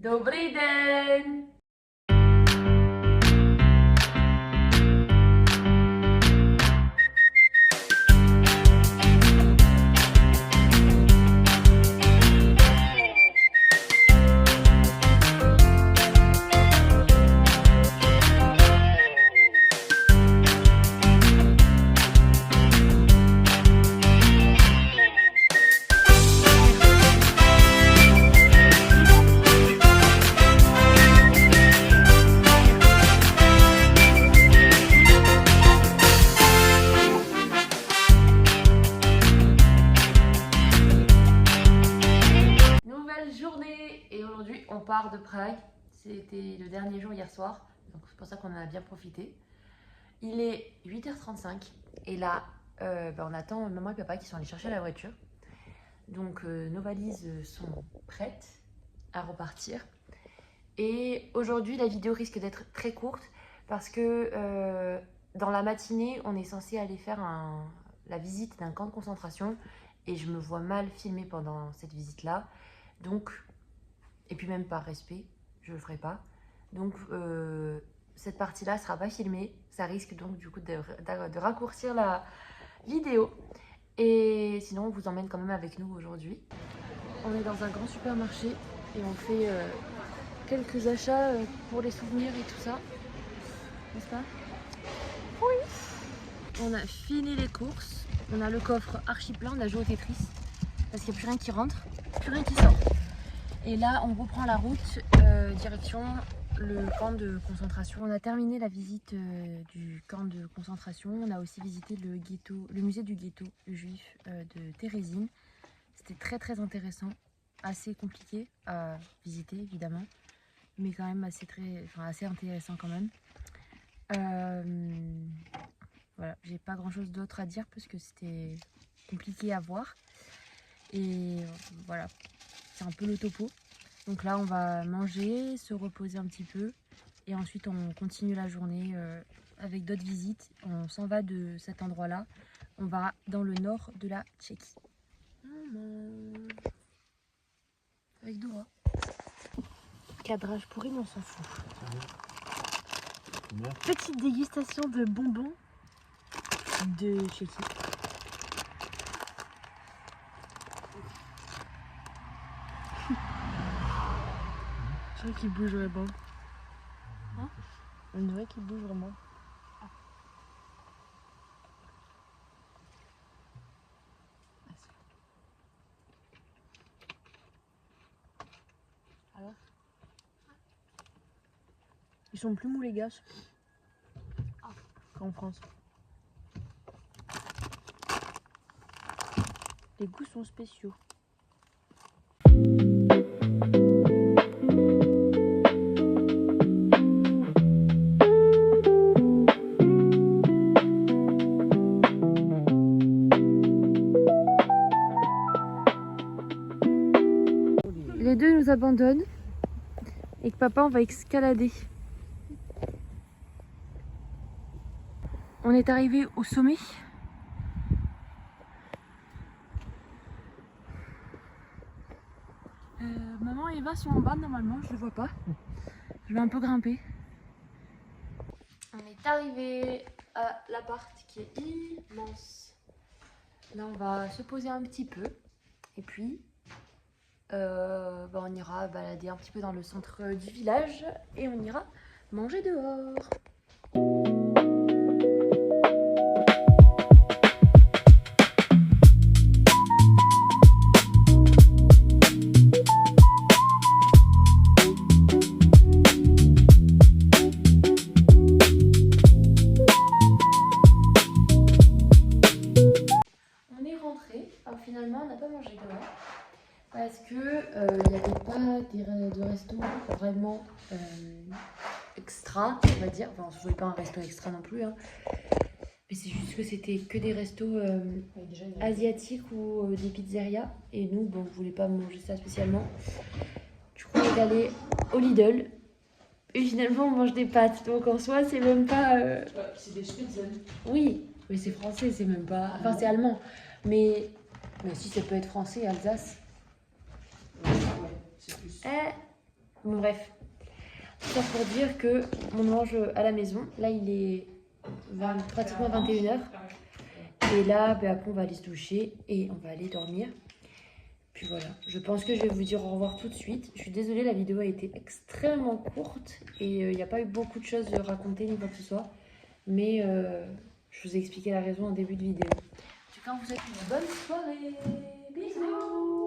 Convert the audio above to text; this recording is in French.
Dobry den! Journée et aujourd'hui on part de Prague. C'était le dernier jour hier soir, donc c'est pour ça qu'on en a bien profité. Il est 8h35 et là on attend maman et papa qui sont allés chercher la voiture. Donc nos valises sont prêtes à repartir. Et aujourd'hui la vidéo risque d'être très courte parce que dans la matinée on est censé aller faire la visite d'un camp de concentration et je me vois mal filmer pendant cette visite là. Donc, et puis même par respect, je le ferai pas. Donc cette partie-là sera pas filmée. Ça risque donc du coup de raccourcir la vidéo. Et sinon, on vous emmène quand même avec nous aujourd'hui. On est dans un grand supermarché et on fait quelques achats pour les souvenirs et tout ça. N'est-ce pas? Oui. On a fini les courses. On a le coffre archi plein. On a joué au Tetris parce qu'il n'y a plus rien qui rentre. Plus rien qui sort. Et là on reprend la route direction le camp de concentration. On a terminé la visite du camp de concentration. On a aussi visité le musée du ghetto juif de Térésine. C'était très intéressant, assez compliqué à visiter évidemment, mais quand même assez intéressant quand même. Voilà, j'ai pas grand chose d'autre à dire parce que c'était compliqué à voir. Et voilà, c'est un peu le topo. Donc là on va manger, se reposer un petit peu et ensuite on continue la journée avec d'autres visites. On s'en va de cet endroit là, on va dans le nord de la Tchéquie. Avec Dora. Cadrage pourri mais on s'en fout. Petite dégustation de bonbons de Tchéquie. Je dirais qu'il bouge vraiment. Hein? On dirait qu'il bouge vraiment. Ah. Alors? Ils sont plus mous les gars qu'en France. Les goûts sont spéciaux. Les deux nous abandonnent et que papa on va escalader. On est arrivé au sommet. Maman et Eva sont en bas normalement, je ne les vois pas. Je vais un peu grimper. On est arrivé à l'appart qui est immense. Là on va se poser un petit peu et puis on ira balader un petit peu dans le centre du village et on ira manger dehors. On est rentré, alors finalement on n'a pas mangé dehors. Parce que il n'y avait pas de resto vraiment extra, on va dire. Enfin, je ne voulais pas un resto extra non plus. Hein. Mais c'est juste que c'était que des restos asiatiques ou des pizzerias. Et nous, bon, on ne voulait pas manger ça spécialement. Du coup, on est allé au Lidl. Et finalement, on mange des pâtes. Donc en soi, c'est même pas... C'est des Spitzel. Oui, mais c'est français, c'est même pas... Enfin, c'est allemand. Mais si, ça peut être français, Alsace. Ouais, c'est plus. Bon, bref. Tout ça pour dire que on mange à la maison. Là, il est pratiquement 21h. Et là, après, on va aller se doucher et on va aller dormir. Puis voilà, je pense que je vais vous dire au revoir tout de suite. Je suis désolée, la vidéo a été extrêmement courte et il n'y a pas eu beaucoup de choses à raconter ni quoi que ce soit. Mais je vous ai expliqué la raison en début de vidéo. En tout cas, on vous souhaite une bonne soirée. Bisous.